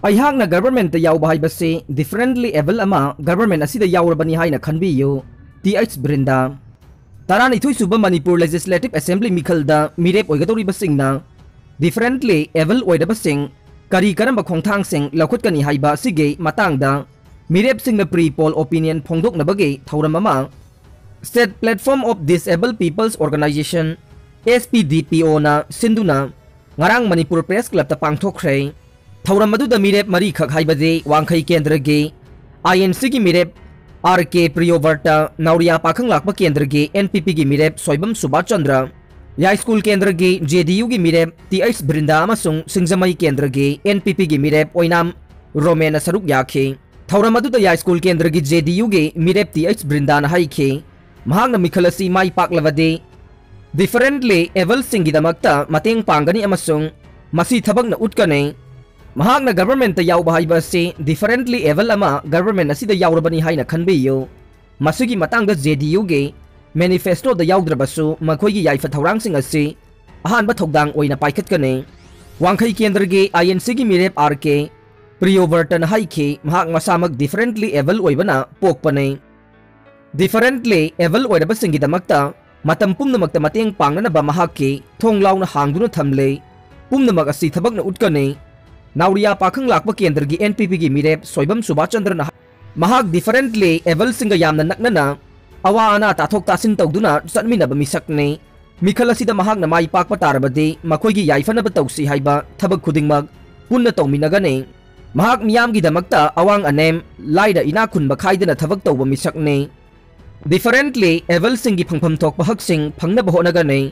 Eihakna Government Yaoba Haibasi differently able ama Government Asida Yaorabani Haina Khanbiy TH Brinda Tarani Thui Suba Manipur Legislative Assembly Mikalda Mirep Oigatori Basingna differently able Oidabasing Kari Karamba Kongtang Sing Lakutkani Haiba Sige Matangda Mirep Sing the pre-poll opinion Pongdok Nabage Tauramama State Platform of Disabled People's Organization SPDPO na Sinduna Ngarang Manipur Press Club ta Pangthokre Thauram maduda mirep mari khak haibade wangkhai kendra ge INC gi mirep RK Priyovarta Nauria Pakhang Lakpa kendra ge NPP gi mirep Soibam Subhachandra Yai School kendra ge JDU gi mirep TH Brinda amasung Singjamai kendra ge NPP gi mirep Oinam Romena Saruk yakhe Thauram maduda Yai School kendra ge JDU ge mirep TH Brinda na haikhe mahangna mikhalasi mai paklavade differently able singidamakta mateng pangani amasung masi thabak na utkane Mahakna Government Yaoba Haibasi differently able ama Government Asida Yaorabani Haina Khanbiy Masugi Matanga JDU ge manifesto da Yaudrabasu Makoigi Yaifa Thaurang Sing asi Ahan Bathogdang Oina Paikat Kane Wangkhai Kendra ge INC gi mirep RK Priyovartan Haike Mahak Masamag differently able Oibana Pokpane differently able Oidabasingidamakta Matam Pumnamakta Mateng Pangana ba Mahaki Thonglaw na Hangduna Thamle Pumnamak asi Thabak na utkane Nauria Pakhang Lakpa Kendra gi NPP gi mirep Soibam Subhachandra na mahak differently able singa yamna naknana awana tathok tasin tawduna satmina ba misakne mikhalasida mahak na mai pakpa tarabade makoi gi yaifana ba tawsi haiba thabak khudingmag punna tawminagane mahak miyam gi damakta awang anem laida ina khun ba khaidana thabak tawba misakne differently able singi phangpham thok bahak sing phangna ba honagane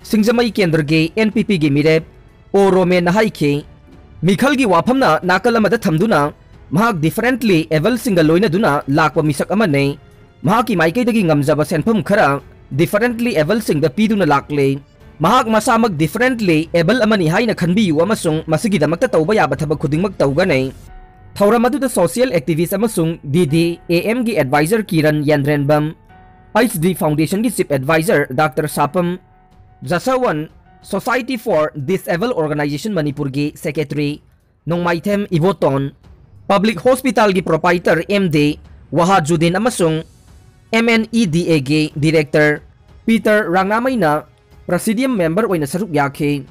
singjamai kendra gi NPP gi mirep o romen na haike Mikhal gi wafamna nakalamada thamduna mahak differently able single loina duna lakwa misak amane mahaki maikay dagi ngamjaba senpham khara differently able sing da piduna lakle mahak masamag differently able amani haina khanbiyu amasung masigi damakta tawba yaba thabak khudingmak tawgane Thauramadu da social activist amasung DD AM gi advisor Kiran Yandrenbam HD Foundation gi chief advisor Dr. Sapam Jasawan Society for Disabled Organization Manipur gi Secretary Nongmaithem Ivoton Public Hospital gi Proprietor MD Wahajuddin amasung MNEDA gi Director Peter Rangnamaina Presidium Member oina saruk yakhe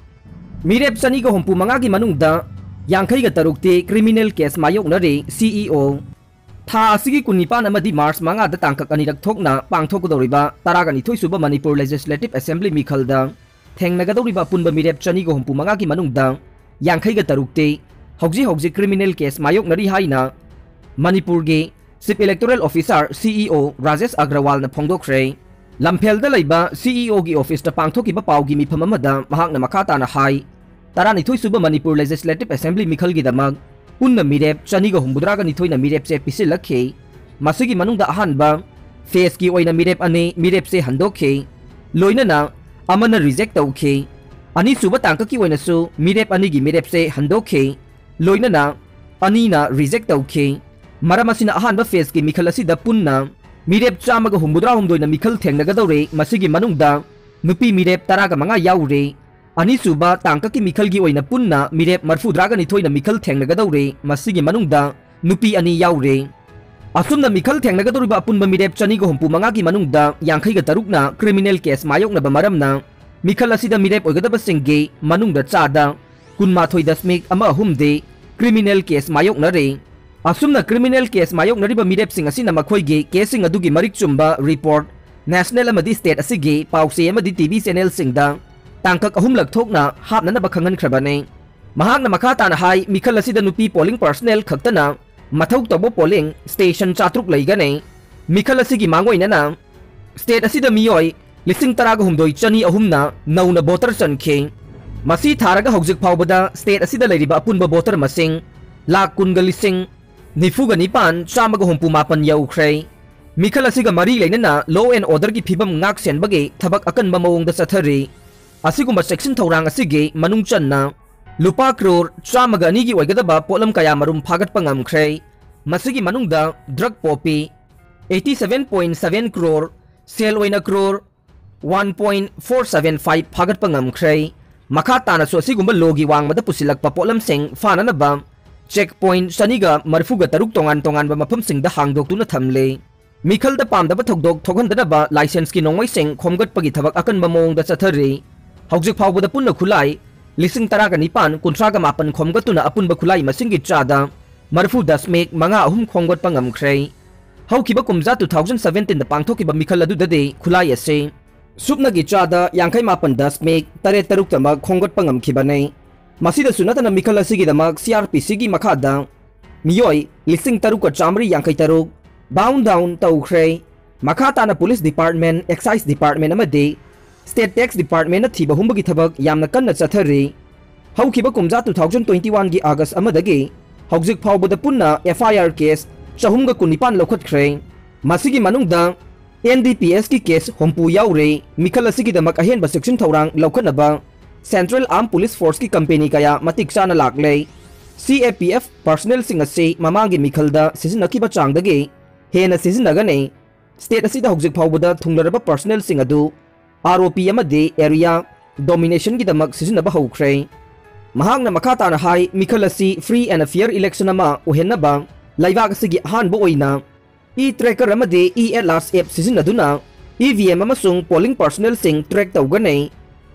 Mirep sani ko humpu manga gi manungda yangkhai ga tarukte criminal case mayok na re CEO Tha asigi kunipan amadi March manga da tangkak anirak thokna pangthokdoriba taragani thoisuba Manipur Legislative Assembly mikhalda Thengnagadauriba punba mirep chani go humpu manga gi manungda yangkhai ga tarukte hauji criminal case mayok nari haina Manipur ge Chief Electoral Officer CEO Rajesh Agrawal na phongdokre Lamphel da laiba CEO gi office ta pangthokiba pawgi mifam amada mahakna makata na hai tarani thoisuba Manipur Legislative Assembly mikhal gi damag punna mirep chani go humbudra ga nithoina mirep se pisilakhe masigi manungda ahanba face ki oina mirep ane mirep se handokhe loina na amana reject tawkhe ani suba tangka ki oina su mirep ani gi mirep se handokhe loina na ani na reject tawkhe maramasina ahanba face ki mikhal asida punna mirep chamaga humbudra humdoina mikhal thengnagadore masigi manungda nupi mirep taraga manga yaure ani suba tangka ki mikhal gi oina punna mirep marfudraga nithoina mikhal thengnagadore masigi manungda nupi ani yaure asumna mikhal thengnagadoriba apunba mirep chani go humpu manga gi manungda yangkhai ga tarukna criminal case mayokna ba maramna mikhal asida mirep oigadaba singge manungda chada kunmathoi dasmik ama humde criminal case mayokna re asumna criminal case mayokna riba mirep sing asina makhoi ge casing adugi marik chumba report national amadi state asige pause amadi TV channel singda tangkak ahumlak thokna hapna ba khangan khrabane mahakna makata na hai mikhal asida nupi polling personnel khaktana mathau tabo polling station chatruk leigane mikhal asigi mangoina na state asida miyoi lising taraga humdoi chani ahumna nauna voter chankhe masi tharaga hojik phawbada state asida leiriba apunba voter masing lak kunga lising nifuga nipan chamaga humpu mapan yaukhre mikhal asiga mari leinana law and order gi phibam ngak sen bage thabak akanba mawongda chathari asigumba section thorang asige manung channa Lupa crore chamaga ani gi oigadaba polam kaya marum phagat pangamkhre masigi manungda drug poppy 87.7 crore sale oina crore 1.475 phagat pangamkhre makha tana so asigumba logi wangmada pusilakpa polam sing fananaba checkpoint saniga marfuga taruk tongan tongan ba mafam singda hangdok tuna thamle mikhal da pam da ba thokdok thokhan da ba license ki nongmai sing khomgat pagi thabak akan ba mong da chathari hawjik phawba da punna khulai lising taraga nipan kuntra ga mapan khomgat tuna apun ba khulai masingi chada marfu das mek manga ahum khomgat pangam khrei hawkiba kumza 2017 da pangthoki ba mikhal adu da de khulai ase supna gi chada yankai mapan das mek tare taruk tama khomgat pangam khibane masida sunatana mikhal asigi da mak CRPC gi makhada miyoi lising taruka chamri yankai taruk bound down taukhre makhata na police department excise department amade state tax department na thiba humbagi thabak yamna kanna chathari hawkiba kumja 2021 gi august amadagi hawjik phawbada punna FIR case chahumga kunipan lokhatkhre masigi manungda NDPS ki case hompu yaure mikhal asigi da mak ahen ba section thorang lokhanaba Central Armed Police Force की company कया मतिक चाना लाकले CAPF personnel सिंग असे ममांगी मिखलदा सिजनकीबा चांगदगे हेना सिजनगने state असिदा हौजिक फावबदा थुंगलरबा personnel सिंग अदु ROP अमदे area domination की दमक सिजनबा हौख्रे महांगना मखाताना high मिखल असि free and fair election अमा ओहेनबा लाइवाक असिगी अहानबा ओइना tracker अमदे at last app सिजनदुना EVM अमसुंग polling personnel Singh track तौगने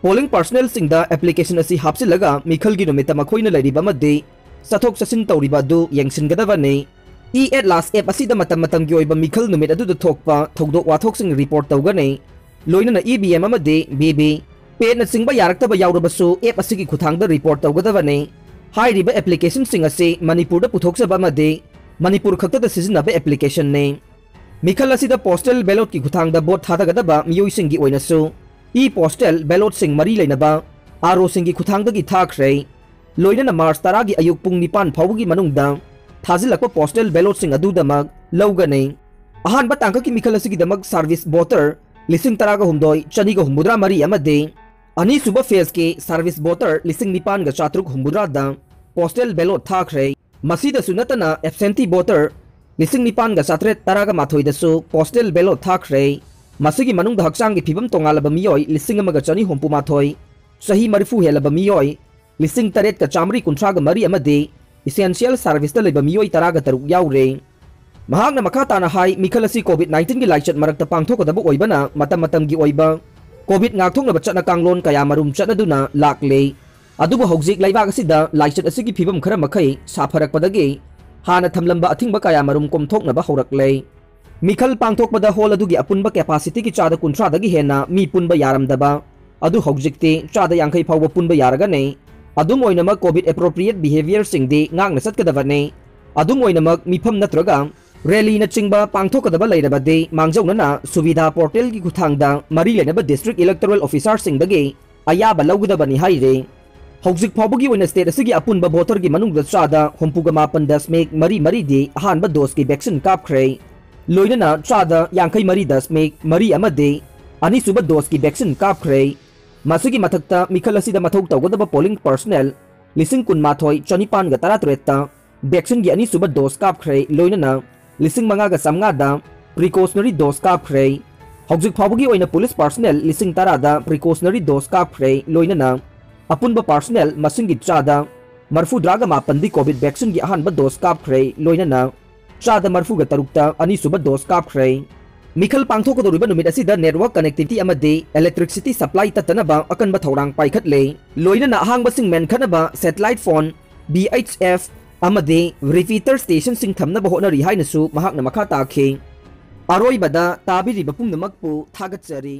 polling personnel sing da application asi hapsilaga mikhal gi numita makhoina lariba madde sathok sasin tawriba du yengsin gadaba ne at last app asi da matam gi oiba mikhal numit adu thokpa thokdok wathok sing report tawgane loina na EBM amade BB pe na singba yaraktaba yaurabasu app asi gi khuthang da report tawgadaba ne hai riba application sing asi manipur da puthoksa ba madde manipur khakta da season ba application ne mikhal asi da postal ballot ki khuthang da vote thada gadaba miyoi sing gi oina su postal ballot sing mari leinaba aro singi khuthangdagi thakhrei loina March taragi ayuk pung nipan phawgi manungda thazilakpa postal ballot sing adu damak lawgane ahan batangka ki mikhal asigi damak service voter lising taraga humdoi chaniga humudra mari amade ani suba phase ke service voter lising nipan ga chatruk humudra da postal ballot thakhrei masida sunatana absentee voter lising nipan ga chatre taraga mathoi da su postal ballot thakhrei masigi manung da hakchang gi phibam tongalaba miyoi lising amaga chani hompu mathoi sahi marifu helaba miyoi lising taret ka chamri kuntra ga mari amade essential service ta leba miyoi taraga taruk yaure mahagna makhata na hai mikhal asi covid-19 gi laichat marakta pangthok da bu oibana matam gi oiba covid ngakthok na bachana kanglon kaya marum chana duna lakle adubu hojik laiba ga sida laichat asi gi phibam khara makhai safarak padagi hana thamlamba athingba kaya marum komthok na ba horakle mikhal pangthok pada hol adugi apunba capacity ki chada kuntra dagi hena mi punba yaramdaba adu hojikte chada yankai phawba punba yaraga ne adum oinama covid appropriate behavior singde ngangna satkadaba ne adum oinamak mifam natraga rally na chingba pangthokadaba leirabade mangjawna suvidha portal ki kuthangda mari lenaba district electoral officer singdagi ayaba lawgudaba ni haire hojik phawbugi oina state asigi apunba voter gi manungda chada hompuga mapan dasmek mari de ahanba dose ki vaccine kapkhrei loina chada yankai mari dasmek mari amade ani suba dose ki vaccine kapkhrei masigi mathakta mikhal asida mathok tawgadaba polling personnel lising kun mathoi chanipan ga taratretta vaccine gi ani suba dose kapkhrei loina lising manga ga samnga da precautionary dose kapkhrei hojik phawbugi oina police personnel lising tarada precautionary dose kapkhrei loina apunba personnel masingi chada marfu draga mapandi covid vaccine gi ahanba dose kapkhrei loina chada marfu ga tarukta ani suba dose kapkhrei mikhal pangthok ko riba numit asida network connectivity amade electricity supply tatanaba akanba thorang paikhatle loina na ahangba sing men khanaba satellite phone BHF amade repeater station sing thamna ba hona ri haina su mahakna makha takhe aroi bada tabiri ba pumnamak pu thagat chari